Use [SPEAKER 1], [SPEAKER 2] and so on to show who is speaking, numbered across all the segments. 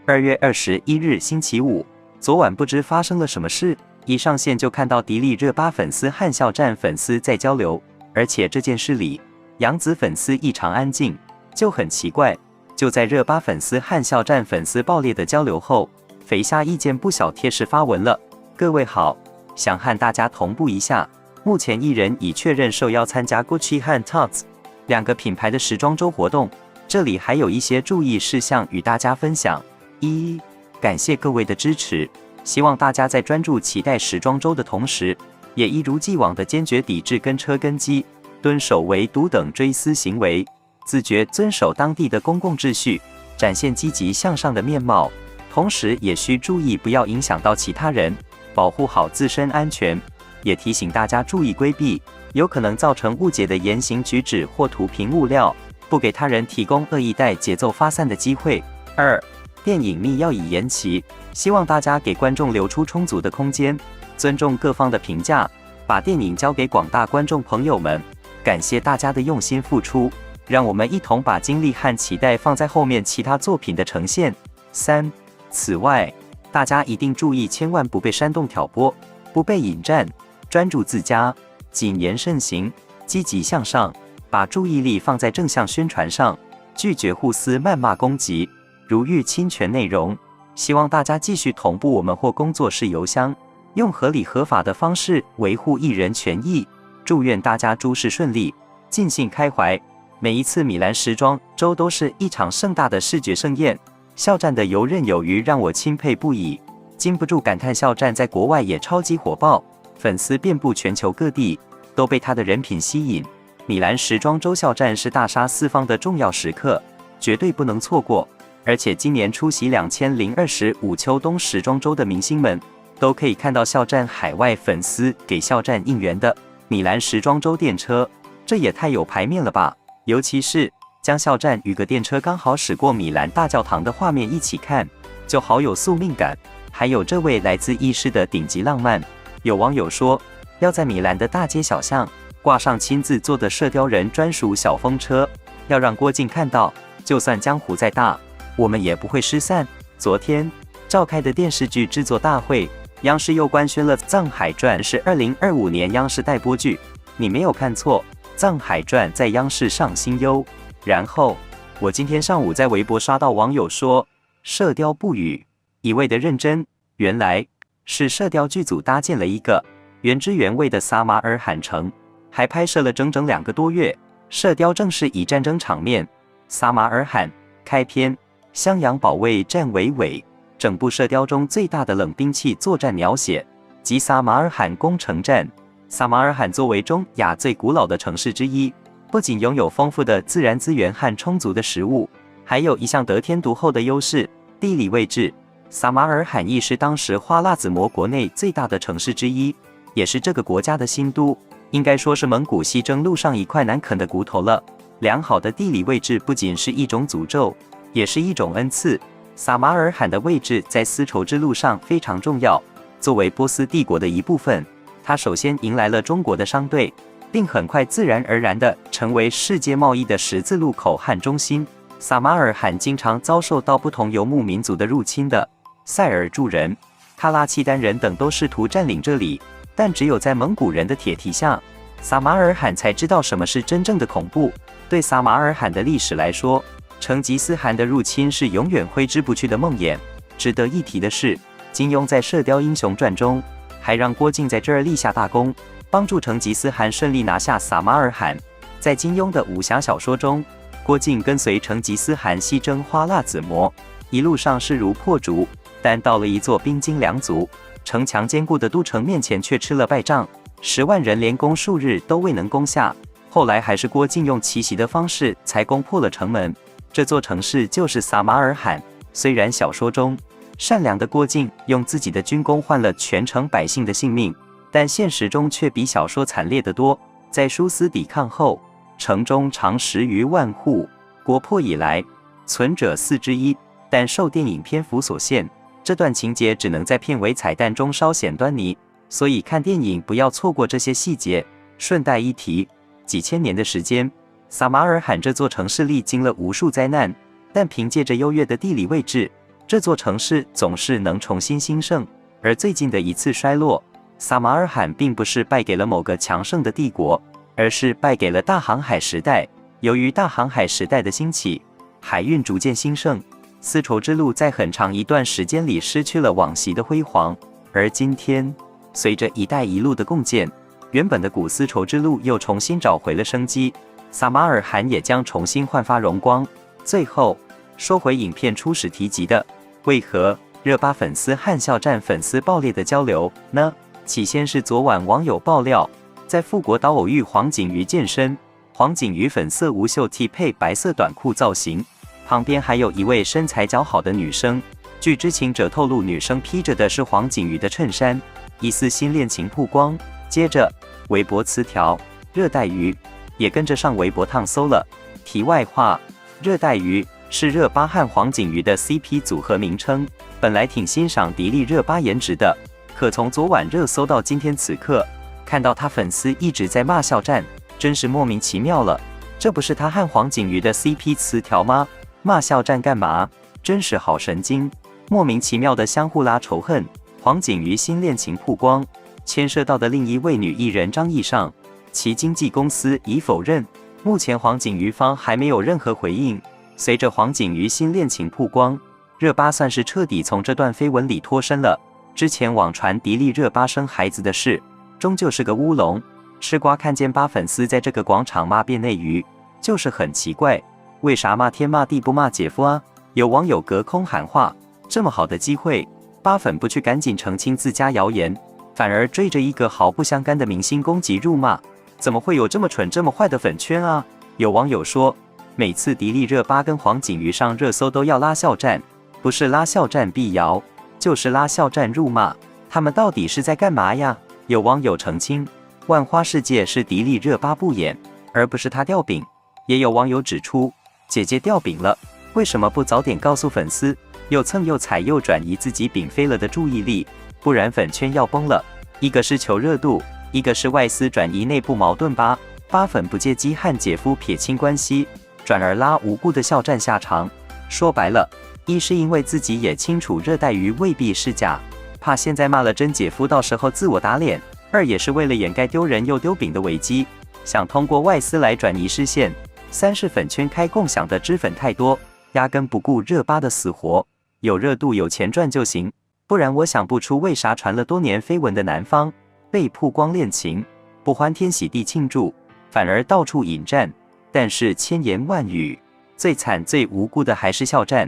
[SPEAKER 1] 2月21日星期五，昨晚不知发生了什么事，一上线就看到迪丽热巴粉丝和肖战粉丝在交流，而且这件事里，杨紫粉丝异常安静，就很奇怪。就在热巴粉丝和肖战粉丝爆裂的交流后，肥虾意见不小贴士发文了。各位好，想和大家同步一下，目前艺人已确认受邀参加 Gucci 和 Tod's 两个品牌的时装周活动，这里还有一些注意事项与大家分享。一、感谢各位的支持，希望大家在专注期待时装周的同时，也一如既往的坚决抵制跟车跟机、蹲守围堵等追思行为，自觉遵守当地的公共秩序，展现积极向上的面貌。同时也需注意不要影响到其他人，保护好自身安全。也提醒大家注意规避有可能造成误解的言行举止或图屏物料，不给他人提供恶意带节奏发散的机会。二、电影密要已延期，希望大家给观众留出充足的空间，尊重各方的评价，把电影交给广大观众朋友们。感谢大家的用心付出，让我们一同把精力和期待放在后面其他作品的呈现。三、此外，大家一定注意，千万不被煽动挑拨，不被引战，专注自家，谨言慎行，积极向上，把注意力放在正向宣传上，拒绝互撕谩骂攻击，如遇侵权内容。希望大家继续同步我们或工作室邮箱，用合理合法的方式维护艺人权益。祝愿大家诸事顺利，尽兴开怀。每一次米兰时装周都是一场盛大的视觉盛宴，肖战的游刃有余让我钦佩不已，禁不住感叹肖战在国外也超级火爆，粉丝遍布全球各地，都被他的人品吸引。米兰时装周肖战是大杀四方的重要时刻，绝对不能错过。而且今年出席2025秋冬时装周的明星们，都可以看到肖战海外粉丝给肖战应援的米兰时装周电车，这也太有排面了吧！尤其是将肖战与个电车刚好驶过米兰大教堂的画面一起看，就好有宿命感。还有这位来自意式的顶级浪漫，有网友说要在米兰的大街小巷挂上亲自做的射雕人专属小风车，要让郭靖看到，就算江湖再大，我们也不会失散。昨天召开的电视剧制作大会，央视又官宣了《藏海传》是2025年央视待播剧，你没有看错，《藏海传》在央视上新优。然后我今天上午在微博刷到网友说射雕不语，一味的认真，原来是射雕剧组搭建了一个原汁原味的撒马尔罕城，还拍摄了整整2个多月。射雕正是以战争场面撒马尔罕开篇，襄阳保卫战为尾，整部射雕中最大的冷兵器作战描写即撒马尔罕攻城战。撒马尔罕作为中亚最古老的城市之一，不仅拥有丰富的自然资源和充足的食物，还有一项得天独厚的优势——地理位置。撒马尔罕亦是当时花剌子模国内最大的城市之一，也是这个国家的新都，应该说是蒙古西征路上一块难啃的骨头了。良好的地理位置不仅是一种诅咒，也是一种恩赐。撒马尔罕的位置在丝绸之路上非常重要，作为波斯帝国的一部分，它首先迎来了中国的商队，并很快自然而然地成为世界贸易的十字路口和中心。撒马尔罕经常遭受到不同游牧民族的入侵的，塞尔柱人、喀拉契丹人等都试图占领这里，但只有在蒙古人的铁蹄下，撒马尔罕才知道什么是真正的恐怖。对撒马尔罕的历史来说，成吉思汗的入侵是永远挥之不去的梦魇。值得一提的是，金庸在《射雕英雄传》中还让郭靖在这儿立下大功，帮助成吉思汗顺利拿下撒马尔罕。在金庸的武侠小说中，郭靖跟随成吉思汗西征花剌子模，一路上势如破竹，但到了一座兵精粮足、城墙坚固的都城面前却吃了败仗，10万人连攻数日都未能攻下。后来还是郭靖用奇袭的方式才攻破了城门，这座城市就是撒马尔罕。虽然小说中善良的郭靖用自己的军功换了全城百姓的性命，但现实中却比小说惨烈得多。在殊死抵抗后，城中常10余万户，国破以来存者1/4，但受电影篇幅所限，这段情节只能在片尾彩蛋中稍显端倪，所以看电影不要错过这些细节。顺带一提，几千年的时间，撒马尔罕这座城市历经了无数灾难，但凭借着优越的地理位置，这座城市总是能重新兴盛。而最近的一次衰落，撒马尔罕并不是败给了某个强盛的帝国，而是败给了大航海时代。由于大航海时代的兴起，海运逐渐兴盛，丝绸之路在很长一段时间里失去了往昔的辉煌。而今天，随着“一带一路”的共建，原本的古丝绸之路又重新找回了生机，撒马尔罕也将重新焕发荣光。最后，说回影片初始提及的，为何热巴粉丝和校战粉丝爆裂的交流呢？起先是昨晚网友爆料，在富国岛偶遇黄景瑜健身，黄景瑜粉色无袖 T 配白色短裤造型，旁边还有一位身材较好的女生。据知情者透露，女生披着的是黄景瑜的衬衫，疑似新恋情曝光。接着，微博词条热带鱼也跟着上微博烫搜了。题外话，热带鱼是热巴和黄景瑜的 CP 组合名称。本来挺欣赏迪丽热巴颜值的，可从昨晚热搜到今天此刻，看到她粉丝一直在骂校战，真是莫名其妙了。这不是她和黄景瑜的 CP 词条吗？骂校战干嘛？真是好神经，莫名其妙的相互拉仇恨。黄景瑜新恋情曝光，牵涉到的另一位女艺人张艺尚，其经纪公司已否认。目前黄景瑜方还没有任何回应。随着黄景瑜新恋情曝光，热巴算是彻底从这段绯闻里脱身了。之前网传迪丽热巴生孩子的事，终究是个乌龙。吃瓜看见巴粉丝在这个广场骂变内娱，就是很奇怪，为啥骂天骂地不骂姐夫啊？有网友隔空喊话，这么好的机会，巴粉不去赶紧澄清自家谣言，反而追着一个毫不相干的明星攻击辱骂，怎么会有这么蠢这么坏的粉圈啊？有网友说，每次迪丽热巴跟黄景瑜上热搜都要拉校战，不是拉校战辟谣，就是拉校战辱骂，他们到底是在干嘛呀？有网友澄清，万花世界是迪丽热巴不演，而不是她吊饼。也有网友指出，姐姐吊饼了，为什么不早点告诉粉丝？又蹭又踩又转移自己饼飞了的注意力，不然粉圈要崩了。一个是求热度，一个是外丝转移内部矛盾吧。巴粉不借机和姐夫撇清关系，转而拉无辜的校战下场。说白了，一是因为自己也清楚热带鱼未必是假，怕现在骂了真姐夫到时候自我打脸；二也是为了掩盖丢人又丢饼的危机，想通过外丝来转移视线；三是粉圈开共享的脂粉太多，压根不顾热巴的死活，有热度有钱赚就行。不然我想不出为啥传了多年绯闻的男方被曝光恋情，不欢天喜地庆祝，反而到处引战。但是千言万语，最惨最无辜的还是校战。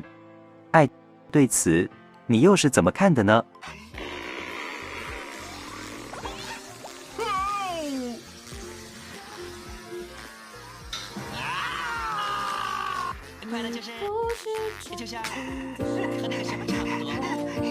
[SPEAKER 1] 哎，对此你又是怎么看的呢？
[SPEAKER 2] 快乐就是，就像和那个什么差不多。